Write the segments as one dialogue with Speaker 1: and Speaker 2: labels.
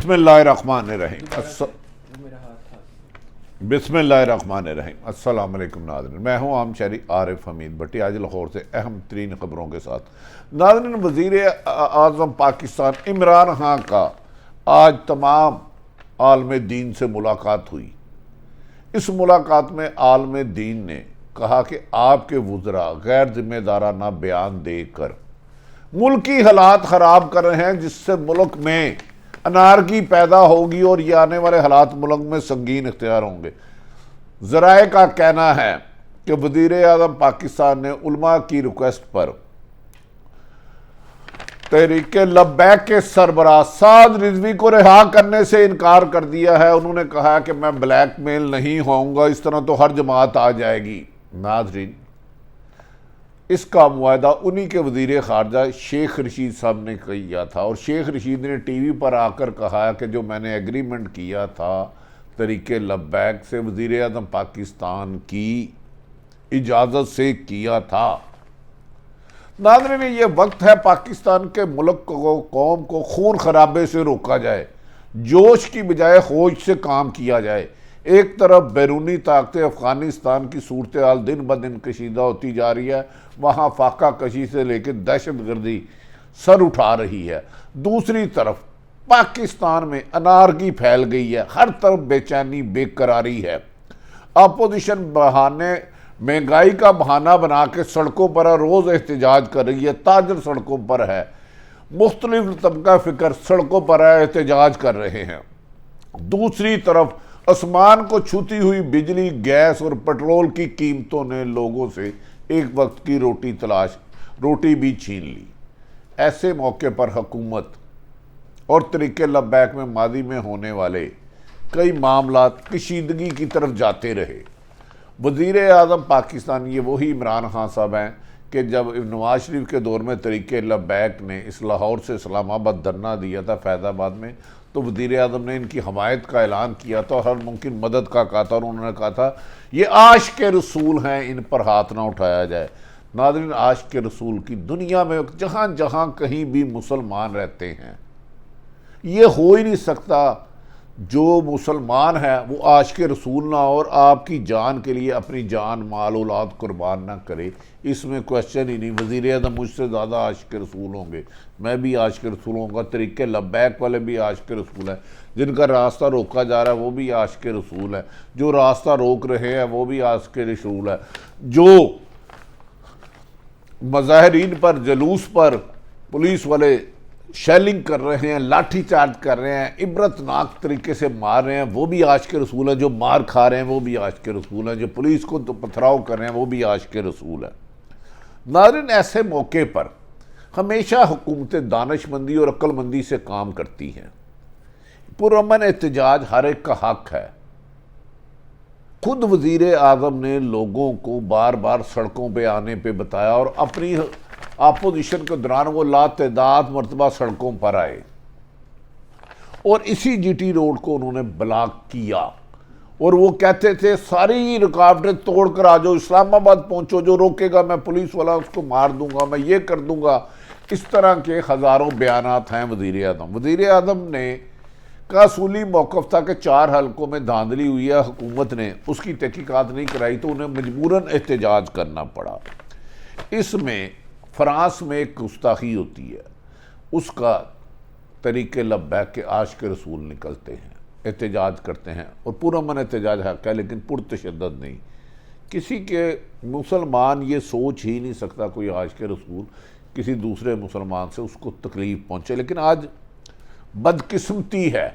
Speaker 1: بسم اللہ الرحمن الرحیم بسم اللہ الرحمن الرحیم السلام علیکم ناظرین، میں ہوں عام شہری عارف حمید بھٹی، آج لاہور سے اہم ترین خبروں کے ساتھ۔ ناظرین، وزیر اعظم پاکستان عمران خان کا آج تمام عالم دین سے ملاقات ہوئی۔ اس ملاقات میں عالم دین نے کہا کہ آپ کے وزراء غیر ذمہ دارانہ بیان دے کر ملکی حالات خراب کر رہے ہیں، جس سے ملک میں انارکی پیدا ہوگی اور یہ آنے والے حالات ملک میں سنگین اختیار ہوں گے۔ ذرائع کا کہنا ہے کہ وزیر اعظم پاکستان نے علماء کی ریکویسٹ پر تحریک لبیک کے سربراہ سعد رضوی کو رہا کرنے سے انکار کر دیا ہے۔ انہوں نے کہا کہ میں بلیک میل نہیں ہوں گا، اس طرح تو ہر جماعت آ جائے گی۔ ناظرین، اس کا معاہدہ انہی کے وزیر خارجہ شیخ رشید صاحب نے کیا تھا، اور شیخ رشید نے ٹی وی پر آ کر کہا کہ جو میں نے ایگریمنٹ کیا تھا تحریک لبیک سے وزیر اعظم پاکستان کی اجازت سے کیا تھا۔ ناظرین، یہ وقت ہے پاکستان کے ملک کو، قوم کو خون خرابے سے روکا جائے، جوش کی بجائے ہوش سے کام کیا جائے۔ ایک طرف بیرونی طاقتیں افغانستان کی صورتحال دن بدن کشیدہ ہوتی جا رہی ہے، وہاں فاقہ کشی سے لے کے دہشت گردی سر اٹھا رہی ہے۔ دوسری طرف پاکستان میں انارکی پھیل گئی ہے، ہر طرف بے چینی بے قراری ہے۔ اپوزیشن مہنگائی کا بہانہ بنا کے سڑکوں پر روز احتجاج کر رہی ہے، تاجر سڑکوں پر ہے، مختلف طبقہ فکر سڑکوں پر احتجاج کر رہے ہیں۔ دوسری طرف آسمان کو چھوتی ہوئی بجلی، گیس اور پیٹرول کی قیمتوں نے لوگوں سے ایک وقت کی روٹی بھی چھین لی۔ ایسے موقع پر حکومت اور تحریک لبیک میں ماضی میں ہونے والے کئی معاملات کشیدگی کی طرف جاتے رہے۔ وزیر اعظم پاکستان یہ وہی عمران خان صاحب ہیں کہ جب نواز شریف کے دور میں تحریک لبیک نے اس لاہور سے اسلام آباد دھرنا دیا تھا فیض آباد میں، تو وزیر اعظم نے ان کی حمایت کا اعلان کیا تھا اور ہر ممکن مدد کا کہا تھا، اور انہوں نے کہا تھا یہ عاشق رسول ہیں، ان پر ہاتھ نہ اٹھایا جائے۔ ناظرین، عاشق رسول کی دنیا میں جہاں جہاں کہیں بھی مسلمان رہتے ہیں، یہ ہو ہی نہیں سکتا جو مسلمان ہے وہ عاشق رسول نہ ہو اور آپ کی جان کے لیے اپنی جان مال اولاد قربان نہ کرے۔ اس میں کوشچن ہی نہیں۔ وزیر اعظم مجھ سے زیادہ عاشق رسول ہوں گے، میں بھی عاشق رسول ہوں گا، تحریک لبیک والے بھی عاشق رسول ہیں، جن کا راستہ روکا جا رہا ہے وہ بھی عاشق رسول ہے، جو راستہ روک رہے ہیں وہ بھی عاشق رسول ہے، جو مظاہرین پر جلوس پر پولیس والے شیلنگ کر رہے ہیں، لاٹھی چارج کر رہے ہیں، عبرتناک طریقے سے مار رہے ہیں، وہ بھی عاشق رسول ہیں، جو مار کھا رہے ہیں وہ بھی عاشق رسول ہیں، جو پولیس کو پتھراؤ کر رہے ہیں وہ بھی عاشق رسول ہے۔ ناظرین، ایسے موقع پر ہمیشہ حکومتیں دانش مندی اور عقل مندی سے کام کرتی ہیں۔ پرامن احتجاج ہر ایک کا حق ہے۔ خود وزیر اعظم نے لوگوں کو بار بار سڑکوں پہ آنے پہ بتایا، اور اپنی اپوزیشن کے دوران وہ لاتعداد مرتبہ سڑکوں پر آئے، اور اسی جی ٹی روڈ کو انہوں نے بلاک کیا، اور وہ کہتے تھے ساری رکاوٹیں توڑ کر آ جاؤ، اسلام آباد پہنچو، جو روکے گا میں پولیس والا اس کو مار دوں گا، میں یہ کر دوں گا۔ اس طرح کے ہزاروں بیانات ہیں وزیر اعظم۔ وزیر اعظم نے کا اصولی موقف تھا کہ 4 حلقوں میں دھاندلی ہوئی ہے، حکومت نے اس کی تحقیقات نہیں کرائی تو انہیں مجبوراً احتجاج کرنا پڑا۔ اس میں فرانس میں ایک گستاخی ہوتی ہے، اس کا تحریک لبیک کے عاشق رسول نکلتے ہیں، احتجاج کرتے ہیں، اور پرامن احتجاج حق ہے لیکن پرتشدد نہیں۔ کسی کے مسلمان یہ سوچ ہی نہیں سکتا کوئی عاشق رسول کسی دوسرے مسلمان سے اس کو تکلیف پہنچے، لیکن آج بدقسمتی ہے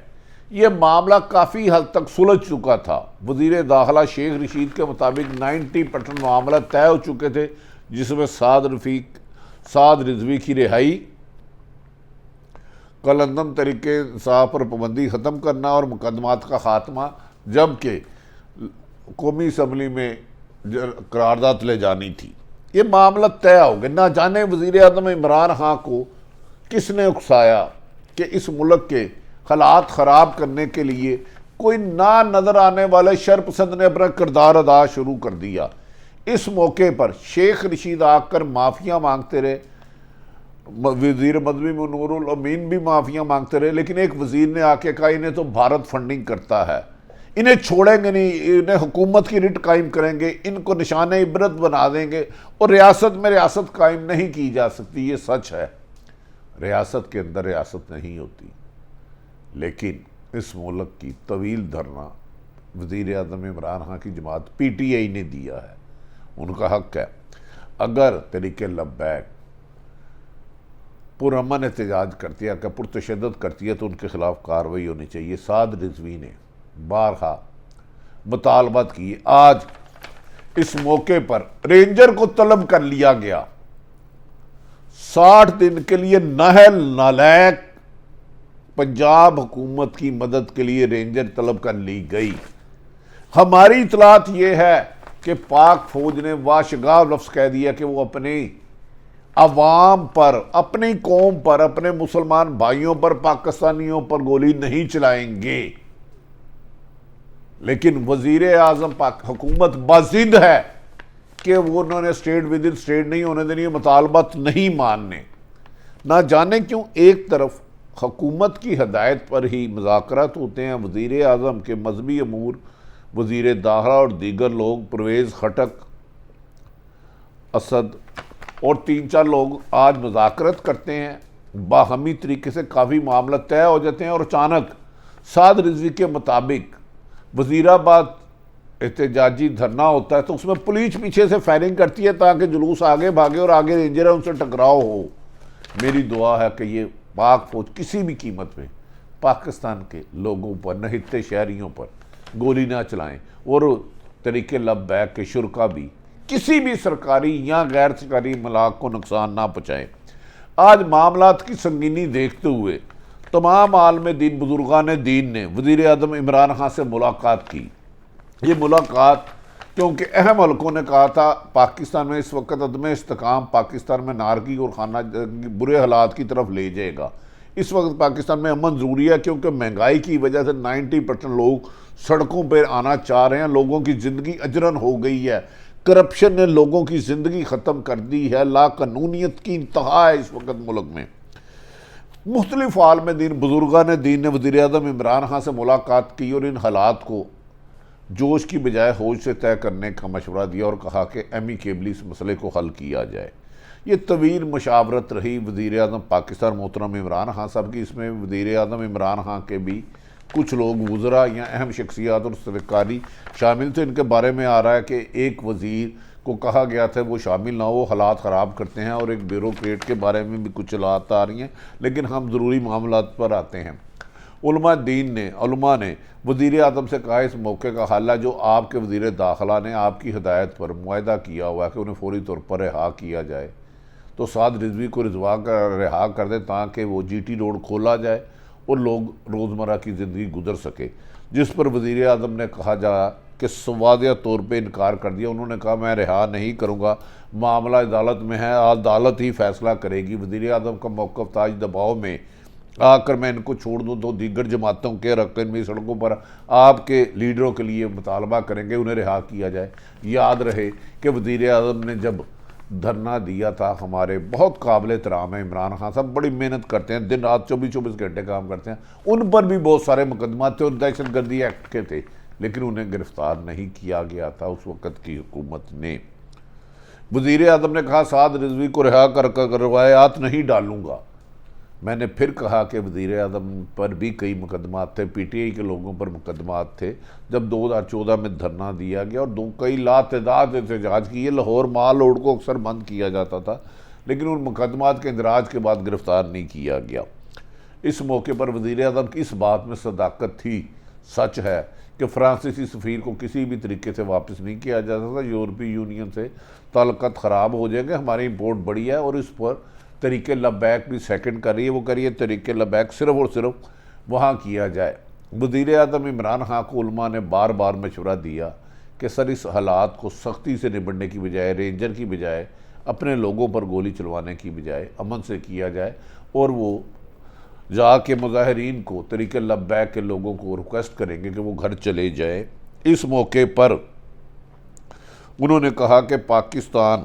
Speaker 1: یہ معاملہ کافی حد تک سلجھ چکا تھا۔ وزیر داخلہ شیخ رشید کے مطابق 90% معاملہ طے ہو چکے تھے، جس میں سعد رضوی کی رہائی، کالعدم تحریک انصاف پر پابندی ختم کرنا اور مقدمات کا خاتمہ، جبکہ قومی اسمبلی میں قرارداد لے جانی تھی۔ یہ معاملہ طے ہو گیا۔ نہ جانے وزیر اعظم عمران خان کو کس نے اکسایا کہ اس ملک کے حالات خراب کرنے کے لیے کوئی نہ نظر آنے والے شرپسند نے اپنا کردار ادا شروع کر دیا۔ اس موقع پر شیخ رشید آ کر معافیاں مانگتے رہے، وزیر مذہبی نور الامین بھی معافیاں مانگتے رہے، لیکن ایک وزیر نے آ کے کہا انہیں تو بھارت فنڈنگ کرتا ہے، انہیں چھوڑیں گے نہیں، انہیں حکومت کی رٹ قائم کریں گے، ان کو نشان عبرت بنا دیں گے، اور ریاست میں ریاست قائم نہیں کی جا سکتی۔ یہ سچ ہے، ریاست کے اندر ریاست نہیں ہوتی، لیکن اس ملک کی طویل دھرنا وزیر اعظم عمران خان کی جماعت پی ٹی آئی نے دیا ہے، ان کا حق ہے۔ اگر تحریک لبیک پرامن احتجاج کرتی ہے کہ پرتشدد کرتی ہے تو ان کے خلاف کارروائی ہونی چاہیے۔ سعد رضوی نے بارہا مطالبات کی، آج اس موقع پر رینجر کو طلب کر لیا گیا، 60 دن کے لیے نااہل نالائق پنجاب حکومت کی مدد کے لیے رینجر طلب کر لی گئی۔ ہماری اطلاعات یہ ہے کہ پاک فوج نے واشگاف لفظ کہہ دیا کہ وہ اپنے عوام پر، اپنی قوم پر، اپنے مسلمان بھائیوں پر، پاکستانیوں پر گولی نہیں چلائیں گے، لیکن وزیر اعظم حکومت بازد ہے کہ وہ انہوں نے سٹیٹ ود ان سٹیٹ نہیں ہونے دینی، مطالبات نہیں ماننے۔ نہ جانے کیوں ایک طرف حکومت کی ہدایت پر ہی مذاکرات ہوتے ہیں، وزیر اعظم کے مذہبی امور وزیر داخلہ اور دیگر لوگ، پرویز خٹک، اسد اور 3-4 لوگ آج مذاکرات کرتے ہیں، باہمی طریقے سے کافی معاملہ طے ہو جاتے ہیں، اور اچانک سعد رضوی کے مطابق وزیر آباد احتجاجی دھرنا ہوتا ہے تو اس میں پولیس پیچھے سے فائرنگ کرتی ہے تاکہ جلوس آگے بھاگے اور آگے رینجر ہے ان سے ٹکراؤ ہو۔ میری دعا ہے کہ یہ پاک فوج کسی بھی قیمت پہ پاکستان کے لوگوں پر، نہتے شہریوں پر گولی نہ چلائیں، اور تحریک لبیک کے شرکا بھی کسی بھی سرکاری یا غیر سرکاری ملاک کو نقصان نہ پہنچائیں۔ آج معاملات کی سنگینی دیکھتے ہوئے تمام عالم دین، بزرگان دین نے وزیر اعظم عمران خان سے ملاقات کی۔ یہ ملاقات کیونکہ اہم حلقوں نے کہا تھا پاکستان میں اس وقت عدم استحکام پاکستان میں نارکی اور خانہ برے حالات کی طرف لے جائے گا۔ اس وقت پاکستان میں امن ضروری ہے کیونکہ مہنگائی کی وجہ سے 90% لوگ سڑکوں پر آنا چاہ رہے ہیں، لوگوں کی زندگی اجرن ہو گئی ہے، کرپشن نے لوگوں کی زندگی ختم کر دی ہے، لا قانونیت کی انتہا ہے اس وقت ملک میں۔ مختلف عالم دین، بزرگان دین نے وزیر اعظم عمران خان سے ملاقات کی اور ان حالات کو جوش کی بجائے ہوش سے طے کرنے کا مشورہ دیا اور کہا کہ ایمیکیبلی اس مسئلے کو حل کیا جائے۔ یہ طویل مشاورت رہی وزیر اعظم پاکستان محترم عمران خان صاحب کی، اس میں وزیر اعظم عمران خان کے بھی کچھ لوگ وزراء یا اہم شخصیات اور سرکاری شامل تھے۔ ان کے بارے میں آ رہا ہے کہ ایک وزیر کو کہا گیا تھا وہ شامل نہ ہو، وہ حالات خراب کرتے ہیں، اور ایک بیوروکریٹ کے بارے میں بھی کچھ اطلاعات آ رہی ہیں، لیکن ہم ضروری معاملات پر آتے ہیں۔ علماء نے وزیر اعظم سے کہا اس موقع کا حل ہے جو آپ کے وزیر داخلہ نے آپ کی ہدایت پر معاہدہ کیا ہوا ہے کہ انہیں فوری طور پر رہا کیا جائے، تو سعد رضوی کو رہا کر دیں تاکہ وہ جی ٹی روڈ کھولا جائے اور لوگ روزمرہ کی زندگی گزر سکے، جس پر وزیر اعظم نے کہا جا کہ واضح طور پہ انکار کر دیا۔ انہوں نے کہا میں رہا نہیں کروں گا، معاملہ عدالت میں ہے، عدالت ہی فیصلہ کرے گی۔ وزیر اعظم کا موقف تھا دباؤ میں آ کر میں ان کو چھوڑ دوں تو دیگر جماعتوں کے رکن میں سڑکوں پر آپ کے لیڈروں کے لیے مطالبہ کریں گے انہیں رہا کیا جائے۔ یاد رہے کہ وزیر اعظم نے جب دھرنا دیا تھا، ہمارے بہت قابل احترام ہیں عمران خان صاحب، بڑی محنت کرتے ہیں، دن رات 24 گھنٹے کام کرتے ہیں، ان پر بھی بہت سارے مقدمات تھے اور دہشت گردی ایکٹ کے تھے، لیکن انہیں گرفتار نہیں کیا گیا تھا اس وقت کی حکومت نے۔ وزیر اعظم نے کہا سعد رضوی کو رہا کر روایات نہیں ڈالوں گا۔ میں نے پھر کہا کہ وزیر اعظم پر بھی کئی مقدمات تھے، پی ٹی آئی کے لوگوں پر مقدمات تھے، جب 2014 میں دھرنا دیا گیا اور کئی لاتعداد احتجاج کیے، لاہور مال روڈ کو اکثر بند کیا جاتا تھا، لیکن ان مقدمات کے اندراج کے بعد گرفتار نہیں کیا گیا۔ اس موقع پر وزیر اعظم کی اس بات میں صداقت تھی۔ سچ ہے کہ فرانسیسی سفیر کو کسی بھی طریقے سے واپس نہیں کیا جاتا تھا، یورپی یونین سے تعلقات خراب ہو جائیں گے، ہماری امپورٹ بڑی ہے اور اس پر تحریک لبیک بھی سیکنڈ کر رہی ہے، وہ کریے تحریک لبیک صرف اور صرف وہاں کیا جائے۔ وزیر اعظم عمران خان کو علماء نے بار بار مشورہ دیا کہ سر اس حالات کو سختی سے نبٹنے کی بجائے، رینجر کی بجائے، اپنے لوگوں پر گولی چلوانے کی بجائے امن سے کیا جائے، اور وہ جا کے مظاہرین کو، تحریک لبیک کے لوگوں کو ریکویسٹ کریں گے کہ وہ گھر چلے جائیں۔ اس موقع پر انہوں نے کہا کہ پاکستان